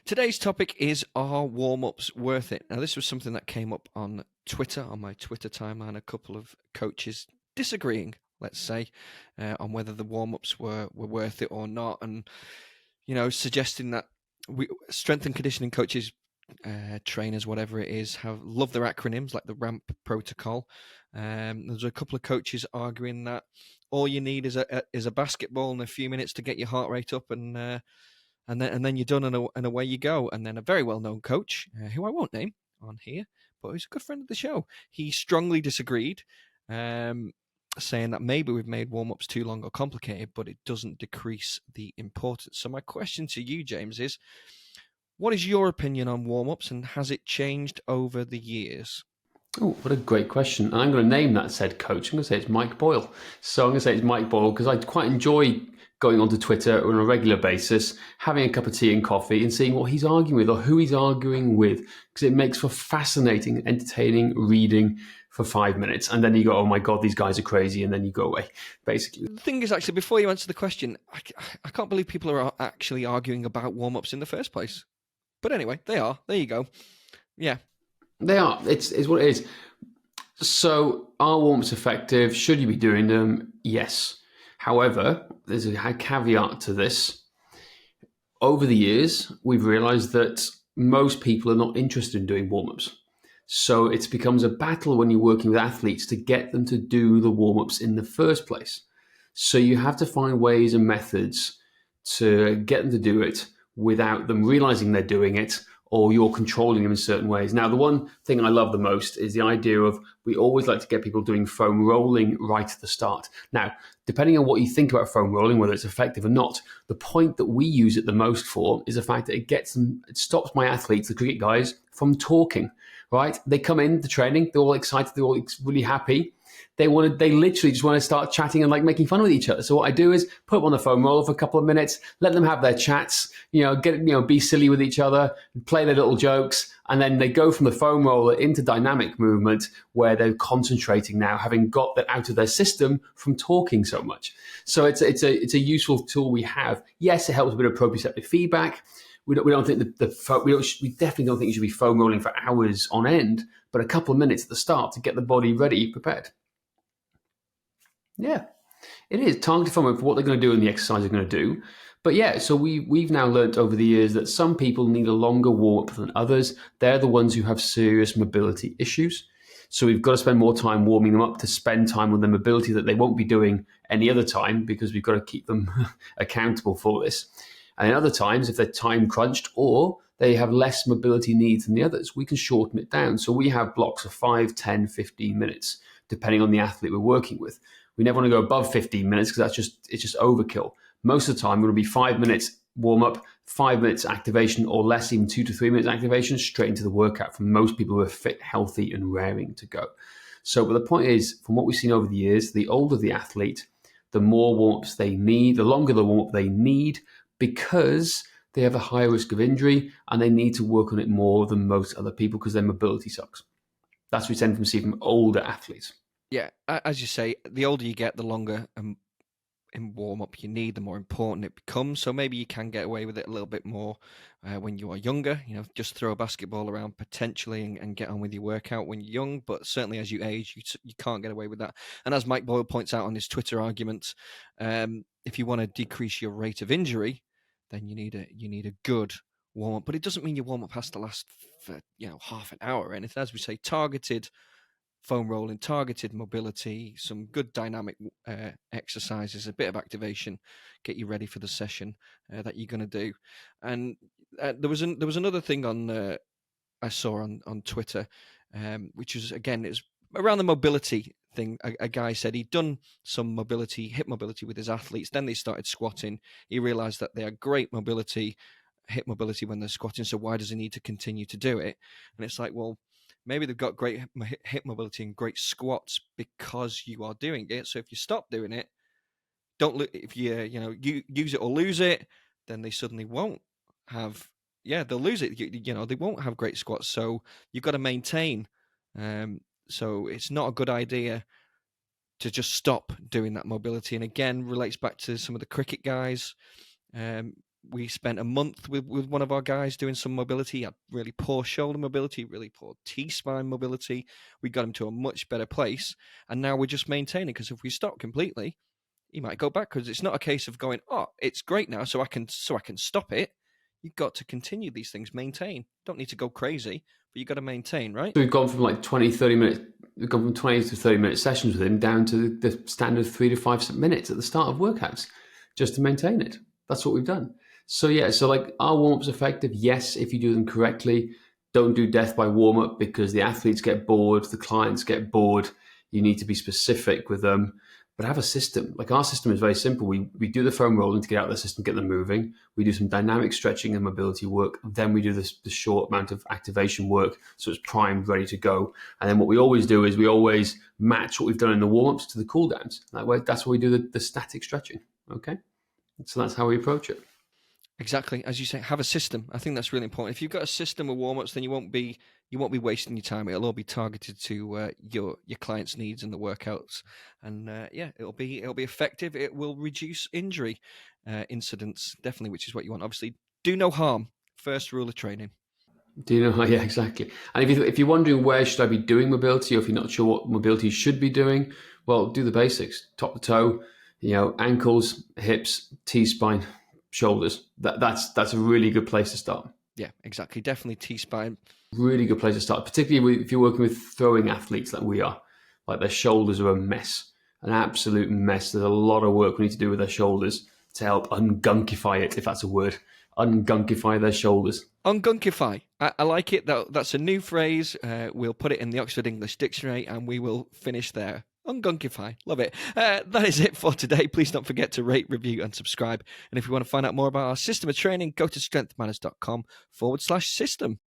Today's topic is, are warm-ups worth it? Now, this was something that came up on Twitter, on my Twitter timeline, a couple of coaches disagreeing, let's say, on whether the warm-ups were worth it or not, and, suggesting that strength and conditioning coaches, trainers, whatever it is, love their acronyms, like the RAMP protocol. There's a couple of coaches arguing that all you need is a basketball and a few minutes to get your heart rate up, and then you're done, and away you go. And then a very well-known coach, who I won't name on here, but he's a good friend of the show, he strongly disagreed, saying that maybe we've made warm-ups too long or complicated, but it doesn't decrease the importance. So my question to you, James, is, what is your opinion on warm-ups, and has it changed over the years? Oh, what a great question. And I'm going to name that said coach. I'm going to say it's Mike Boyle. So I'm going to say it's Mike Boyle because I quite enjoy going onto Twitter on a regular basis, having a cup of tea and coffee and seeing what he's arguing with or who he's arguing with, because it makes for fascinating, entertaining reading for 5 minutes. And then you go, oh my God, these guys are crazy. And then you go away, basically. The thing is, actually, before you answer the question, I can't believe people are actually arguing about warm-ups in the first place. But anyway, they are. There you go. Yeah. They are. It's what it is. So are warm-ups effective? Should you be doing them? Yes. However, there's a caveat to this. Over the years, we've realized that most people are not interested in doing warm-ups. So it becomes a battle when you're working with athletes to get them to do the warm-ups in the first place. So you have to find ways and methods to get them to do it without them realizing they're doing it, or you're controlling them in certain ways. Now, the one thing I love the most is the idea of, we always like to get people doing foam rolling right at the start. Now, depending on what you think about foam rolling, whether it's effective or not, the point that we use it the most for is the fact that it stops my athletes, the cricket guys, from talking, right? They come in the training, they're all excited, they're all really happy. They literally just want to start chatting and like making fun with each other. So what I do is put them on the foam roller for a couple of minutes, let them have their chats, be silly with each other, play their little jokes, and then they go from the foam roller into dynamic movement where they're concentrating now, having got that out of their system from talking so much. So it's a useful tool we have. Yes, it helps a bit of proprioceptive feedback. We don't think we definitely don't think you should be foam rolling for hours on end, but a couple of minutes at the start to get the body ready, prepared. Yeah, it is targeted for what they're going to do and the exercise they're going to do. But yeah, so we've now learnt over the years that some people need a longer warm-up than others. They're the ones who have serious mobility issues. So we've got to spend more time warming them up to spend time on their mobility that they won't be doing any other time, because we've got to keep them accountable for this. And in other times, if they're time crunched or they have less mobility needs than the others, we can shorten it down. So we have blocks of 5, 10, 15 minutes, depending on the athlete we're working with. We never want to go above 15 minutes because it's just overkill. Most of the time, we're going to be 5 minutes warm up, 5 minutes activation, or less, even 2 to 3 minutes activation, straight into the workout for most people who are fit, healthy, and raring to go. So, but the point is, from what we've seen over the years, the older the athlete, the more warm-ups they need, the longer the warm-up they need, because they have a higher risk of injury and they need to work on it more than most other people because their mobility sucks. That's what we tend to see from older athletes. Yeah, as you say, the older you get, the longer in warm-up you need, the more important it becomes. So maybe you can get away with it a little bit more when you are younger. Just throw a basketball around potentially and get on with your workout when you're young. But certainly as you age, you can't get away with that. And as Mike Boyle points out on his Twitter argument, if you want to decrease your rate of injury, then you need a good warm-up. But it doesn't mean your warm-up has to last for half an hour or anything. As we say, targeted foam rolling, targeted mobility, some good dynamic exercises, a bit of activation, get you ready for the session that you're going to do. And there was another thing I saw on Twitter, which was, again, it was around the mobility thing. A guy said he'd done some hip mobility with his athletes. Then they started squatting. He realized that they had great mobility, hip mobility when they're squatting. So why does he need to continue to do it? And it's like, well, maybe they've got great hip mobility and great squats because you are doing it. So if you stop doing it, if you use it or lose it, then they suddenly won't have. Yeah, they'll lose it. They won't have great squats. So you've got to maintain. So it's not a good idea to just stop doing that mobility. And again, relates back to some of the cricket guys. we spent a month with one of our guys doing some mobility. He had really poor shoulder mobility, really poor T-spine mobility. We got him to a much better place, and now we're just maintaining, because if we stop completely, he might go back, because it's not a case of going, oh, it's great now, so I can stop it. You've got to continue these things, maintain. Don't need to go crazy, but you've got to maintain, right? So we've gone from like 20, 30 minutes, we've gone from 20 to 30-minute sessions with him down to the standard 3 to 5 minutes at the start of workouts just to maintain it. That's what we've done. So yeah, so like, are warm-ups effective? Yes, if you do them correctly. Don't do death by warm-up, because the athletes get bored, the clients get bored. You need to be specific with them. But have a system. Like, our system is very simple. We do the foam rolling to get out of the system, get them moving. We do some dynamic stretching and mobility work. Then we do the short amount of activation work, so it's primed, ready to go. And then what we always do is we always match what we've done in the warm-ups to the cool-downs. That way, that's where we do the static stretching. Okay? So that's how we approach it. Exactly, as you say, have a system. I think that's really important. If you've got a system of warm-ups, then you won't be wasting your time. It'll all be targeted to your clients' needs and the workouts, and it'll be effective. It will reduce injury incidents, definitely, which is what you want. Obviously, do no harm. First rule of training. Do you know? Yeah, exactly. And if you're wondering where should I be doing mobility, or if you're not sure what mobility you should be doing, well, do the basics: top to toe, ankles, hips, T-spine, shoulders. That's a really good place to start. Yeah, exactly. Definitely T-spine. Really good place to start, particularly if you're working with throwing athletes like we are. Like, their shoulders are a mess, an absolute mess. There's a lot of work we need to do with their shoulders to help ungunkify it, if that's a word. Ungunkify their shoulders. Ungunkify. I like it. That's a new phrase. We'll put it in the Oxford English Dictionary, and we will finish there. Ungunkify. Love it. That is it for today. Please don't forget to rate, review, and subscribe. And if you want to find out more about our system of training, go to strengthmanners.com/system.